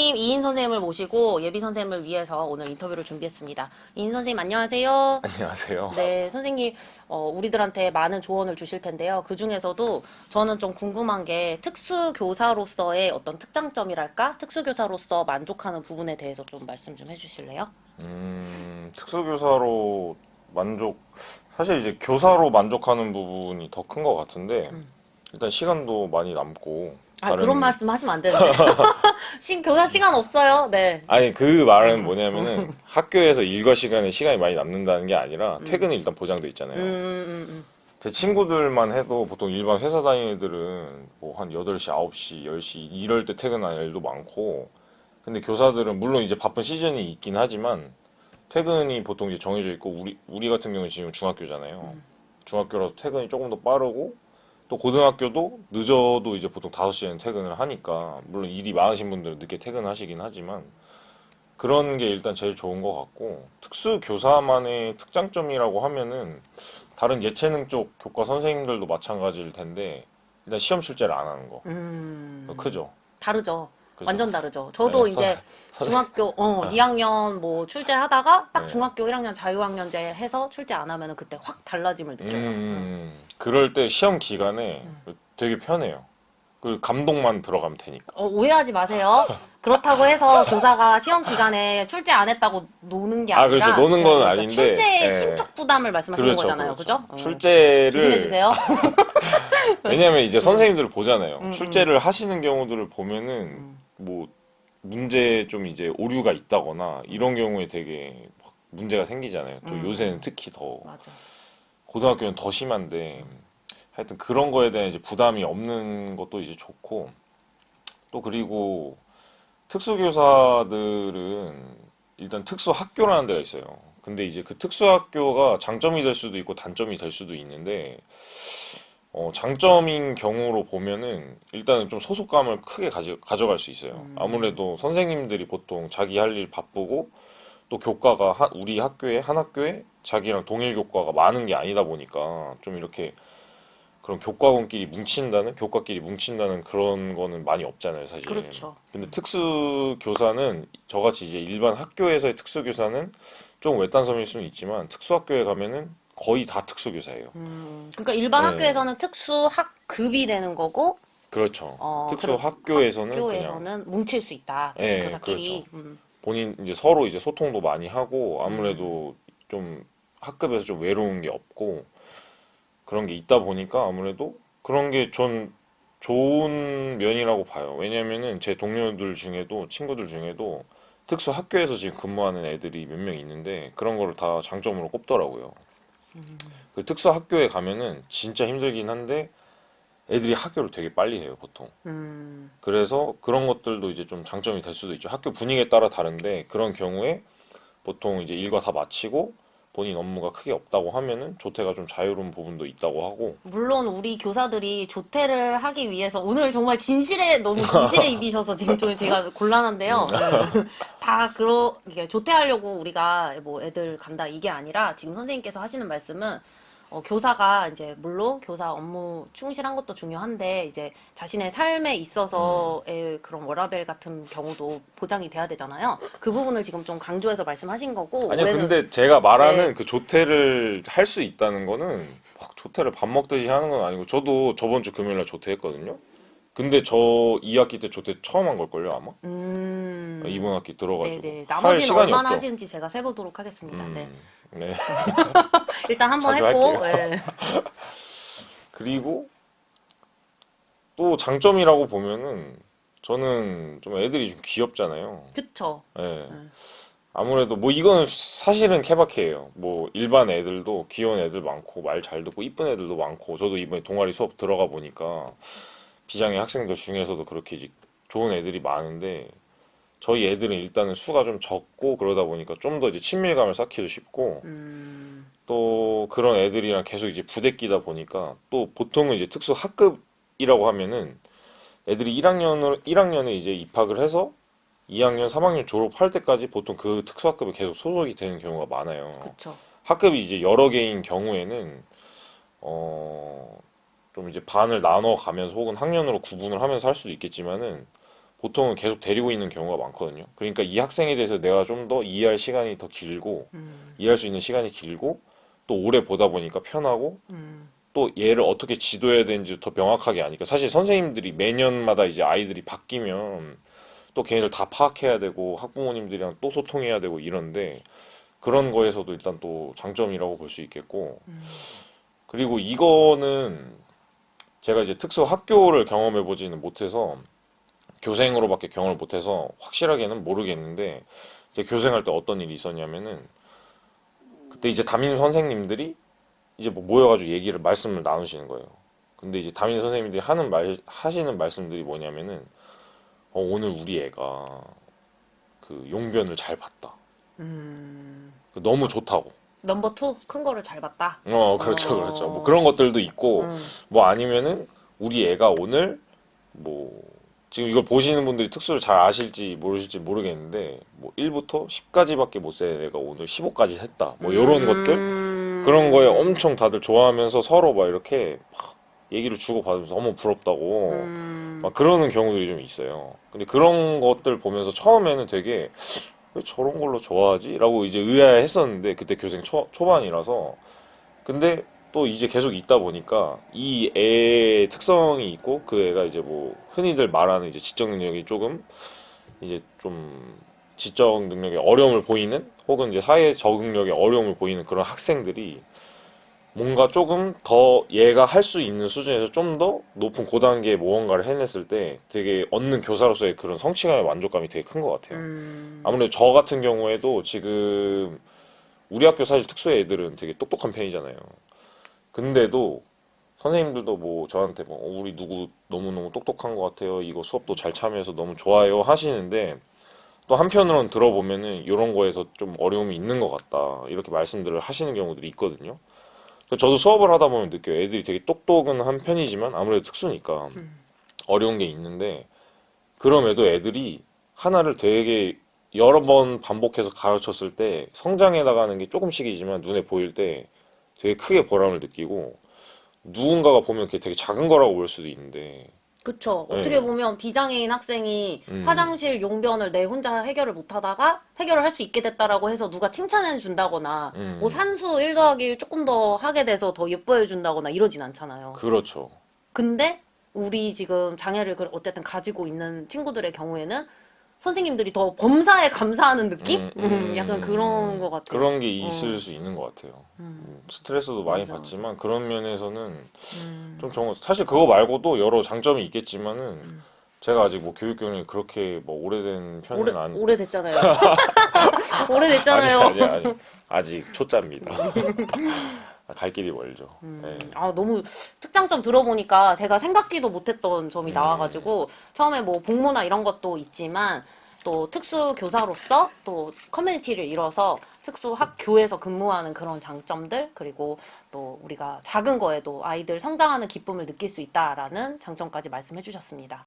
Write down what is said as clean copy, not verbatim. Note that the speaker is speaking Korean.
선생님, 이인 선생님을 모시고 예비 선생님을 위해서 오늘 인터뷰를 준비했습니다. 이인 선생님 안녕하세요. 안녕하세요. 네, 선생님, 우리들한테 많은 조언을 주실 텐데요. 그 중에서도 저는 좀 궁금한 게 특수교사로서의 어떤 특장점이랄까? 특수교사로서 만족하는 부분에 대해서 좀 말씀 좀 해주실래요? 특수교사로 사실 이제 교사로 만족하는 부분이 더 큰 것 같은데, 일단 시간도 많이 남고, 아, 그런 말씀 하시면 안 되는데. 교사 시간 없어요. 네. 아니, 그 말은 뭐냐면은 학교에서 일과 시간에 시간이 많이 남는다는 게 아니라 퇴근이 일단 보장돼 있잖아요. 제 친구들만 해도 보통 일반 회사 다니는 애들은 뭐 한 8시, 9시, 10시 이럴 때 퇴근하는 애들도 많고, 근데 교사들은 물론 이제 바쁜 시즌이 있긴 하지만 퇴근이 보통 이제 정해져 있고 우리 같은 경우는 지금 중학교잖아요. 중학교라서 퇴근이 조금 더 빠르고 또 고등학교도 늦어도 이제 보통 5시에는 퇴근을 하니까 물론 일이 많으신 분들은 늦게 퇴근하시긴 하지만 그런 게 일단 제일 좋은 것 같고 특수교사만의 특장점이라고 하면은 다른 예체능 쪽 교과 선생님들도 마찬가지일 텐데 일단 시험 출제를 안 하는 거 크죠. 다르죠. 그죠? 완전 다르죠. 저도 네, 이제 선생- 중학교 2학년 뭐 출제하다가 딱 네. 중학교 1학년 자유학년제 해서 출제 안 하면은 그때 확 달라짐을 느껴요. 그럴 때 시험 기간에 되게 편해요. 그 감독만 들어가면 되니까. 오해하지 마세요. 그렇다고 해서 교사가 시험 기간에 출제 안 했다고 노는 게 아니라 그렇죠. 노는 건 그러니까 아닌데, 출제의 예. 심적 부담을 말씀하시는 그렇죠, 거잖아요. 그렇죠. 그죠? 출제를 조심해 주세요. 왜냐면 이제 선생님들을 보잖아요. 출제를 하시는 경우들을 보면은 뭐 문제 좀 이제 오류가 있다거나 이런 경우에 되게 막 문제가 생기잖아요. 또 요새는 특히 더 맞아. 고등학교는 더 심한데 하여튼 그런 거에 대한 이제 부담이 없는 것도 이제 좋고 또 그리고 특수교사들은 일단 특수학교라는 데가 있어요. 근데 이제 그 특수학교가 장점이 될 수도 있고 단점이 될 수도 있는데 장점인 경우로 보면은 일단은 좀 소속감을 크게 가져갈 수 있어요. 아무래도 선생님들이 보통 자기 할 일 바쁘고 또 교과가 우리 학교에 한 학교에 자기랑 동일 교과가 많은 게 아니다 보니까 좀 이렇게 그런 교과끼리 뭉친다는 그런 거는 많이 없잖아요, 사실. 그렇죠. 근데 특수교사는 저같이 이제 일반 학교에서의 특수교사는 좀 외딴섬일 수는 있지만 특수학교에 가면은 거의 다 특수교사예요. 그러니까 일반 네. 학교에서는 특수학급이 되는 거고 그렇죠. 그리고 특수학교에서는 그냥 학교에서는 뭉칠 수 있다. 예, 특수교사끼리. 그렇죠. 본인 이제 서로 이제 소통도 많이 하고 아무래도 좀 학급에서 좀 외로운 게 없고 그런 게 있다 보니까 아무래도 그런 게 전 좋은 면이라고 봐요. 왜냐면은 제 동료들 중에도 친구들 중에도 특수 학교에서 지금 근무하는 애들이 몇 명 있는데 그런 거를 다 장점으로 꼽더라고요. 그 특수 학교에 가면은 진짜 힘들긴 한데 애들이 학교를 되게 빨리 해요, 보통. 그래서 그런 것들도 이제 좀 장점이 될 수도 있죠. 학교 분위기에 따라 다른데 그런 경우에 보통 이제 일과 다 마치고 본인 업무가 크게 없다고 하면은 조퇴가 좀 자유로운 부분도 있다고 하고 물론 우리 교사들이 조퇴를 하기 위해서 오늘 정말 너무 진실에 입이셔서 지금 좀 제가 곤란한데요. 네. 이게 조퇴하려고 우리가 뭐 애들 간다 이게 아니라 지금 선생님께서 하시는 말씀은 교사가 이제 물론 교사 업무 충실한 것도 중요한데 이제 자신의 삶에 있어서의 그런 워라밸 같은 경우도 보장이 돼야 되잖아요. 그 부분을 지금 좀 강조해서 말씀하신 거고 아니요, 올해는 근데 제가 말하는 네. 그 조퇴를 할 수 있다는 거는 막 조퇴를 밥 먹듯이 하는 건 아니고 저도 저번 주 금요일 날 조퇴했거든요. 근데 저 2학기 때 조퇴 처음 한 걸걸요, 아마? 이번 학기 들어가지고 네네. 할 나머지는 시간이 얼마나 없죠. 하시는지 제가 세보도록 하겠습니다. 네. 네. 일단 한번 자주 했고, 할게요. 예. 그리고 또 장점이라고 보면은 저는 좀 애들이 좀 귀엽잖아요. 그쵸. 예. 아무래도 뭐 이거는 사실은 케바케예요. 뭐 일반 애들도 귀여운 애들 많고 말 잘 듣고 이쁜 애들도 많고 저도 이번에 동아리 수업 들어가 보니까 비장애 학생들 중에서도 그렇게 이제 좋은 애들이 많은데 저희 애들은 일단은 수가 좀 적고 그러다 보니까 좀 더 이제 친밀감을 쌓기도 쉽고 또 그런 애들이랑 계속 이제 부대끼다 보니까 또 보통은 이제 특수 학급이라고 하면은 애들이 1학년에 이제 입학을 해서 2학년, 3학년 졸업할 때까지 보통 그 특수학급에 계속 소속이 되는 경우가 많아요. 그쵸. 학급이 이제 여러 개인 경우에는 좀 이제 반을 나눠 가면서 혹은 학년으로 구분을 하면서 할 수도 있겠지만은 보통은 계속 데리고 있는 경우가 많거든요. 그러니까 이 학생에 대해서 내가 좀 더 이해할 시간이 더 길고, 이해할 수 있는 시간이 길고, 또 오래 보다 보니까 편하고, 또 얘를 어떻게 지도해야 되는지 더 명확하게 아니까. 사실 선생님들이 매년마다 이제 아이들이 바뀌면 또 걔네들 다 파악해야 되고, 학부모님들이랑 또 소통해야 되고 이런데, 그런 거에서도 일단 또 장점이라고 볼 수 있겠고, 그리고 이거는 제가 이제 특수 학교를 경험해 보지는 못해서 교생으로밖에 경험을 못해서 확실하게는 모르겠는데, 이제 교생할 때 어떤 일이 있었냐면은 그때 이제 담임 선생님들이 이제 뭐 모여가지고 말씀을 나누시는 거예요. 근데 이제 담임 선생님들이 하시는 말씀들이 뭐냐면은 오늘 우리 애가 그 용변을 잘 봤다. 너무 좋다고. 넘버 투 큰 거를 잘 봤다. 그렇죠, 그렇죠. 뭐 그런 것들도 있고, 뭐 아니면은 우리 애가 오늘 뭐 지금 이걸 보시는 분들이 특수를 잘 아실지 모르실지 모르겠는데, 뭐 1부터 10까지밖에 못 센 애가 오늘 15까지 했다. 뭐 이런 것들, 그런 거에 엄청 다들 좋아하면서 서로 막 이렇게 막 얘기를 주고받으면서 너무 부럽다고 막 그러는 경우들이 좀 있어요. 근데 그런 것들 보면서 처음에는 되게 왜 저런 걸로 좋아하지? 라고 이제 의아해했었는데, 그때 교생 초반이라서. 근데 또 이제 계속 있다 보니까 이 애의 특성이 있고, 그 애가 이제 뭐 흔히들 말하는 이제 지적 능력이 조금 이제 좀 지적 능력에 어려움을 보이는, 혹은 이제 사회 적응력에 어려움을 보이는 그런 학생들이 뭔가 조금 더 얘가 할 수 있는 수준에서 좀 더 높은 고단계의 무언가를 해냈을 때 되게 얻는 교사로서의 그런 성취감의 만족감이 되게 큰 것 같아요. 아무래도 저 같은 경우에도 지금 우리 학교 사실 특수 애들은 되게 똑똑한 편이잖아요. 근데도 선생님들도 뭐 저한테 뭐 우리 누구 너무너무 똑똑한 것 같아요. 이거 수업도 잘 참여해서 너무 좋아요 하시는데, 또 한편으로는 들어보면은 이런 거에서 좀 어려움이 있는 것 같다, 이렇게 말씀들을 하시는 경우들이 있거든요. 저도 수업을 하다 보면 느껴요. 애들이 되게 똑똑은 한 편이지만 아무래도 특수니까 어려운 게 있는데, 그럼에도 애들이 하나를 되게 여러 번 반복해서 가르쳤을 때 성장해 나가는 게 조금씩이지만 눈에 보일 때 되게 크게 보람을 느끼고, 누군가가 보면 그게 되게 작은 거라고 볼 수도 있는데. 그쵸. 네. 어떻게 보면 비장애인 학생이 화장실 용변을 내 혼자 해결을 못 하다가 해결을 할 수 있게 됐다라고 해서 누가 칭찬해 준다거나, 뭐 산수 1 더하기 1 조금 더 하게 돼서 더 예뻐해 준다거나 이러진 않잖아요. 그렇죠. 근데 우리 지금 장애를 어쨌든 가지고 있는 친구들의 경우에는 선생님들이 더 범사에 감사하는 느낌? 약간 그런 것 같아요. 그런 게 있을 수 있는 것 같아요. 스트레스도 많이 맞아. 받지만 그런 면에서는 좀 좋은 것 같아요. 사실 그거 말고도 여러 장점이 있겠지만은 제가 아직 뭐 교육 경력이 그렇게 뭐 오래된 편은 아니. 오래됐잖아요. 오래됐잖아요. 아니. 아직 초짜입니다. 갈 길이 멀죠. 네. 아, 너무 특장점 들어보니까 제가 생각지도 못했던 점이 나와가지고, 처음에 뭐 복무나 이런 것도 있지만, 또 특수 교사로서 또 커뮤니티를 이뤄서 특수 학교에서 근무하는 그런 장점들, 그리고 또 우리가 작은 거에도 아이들 성장하는 기쁨을 느낄 수 있다라는 장점까지 말씀해 주셨습니다.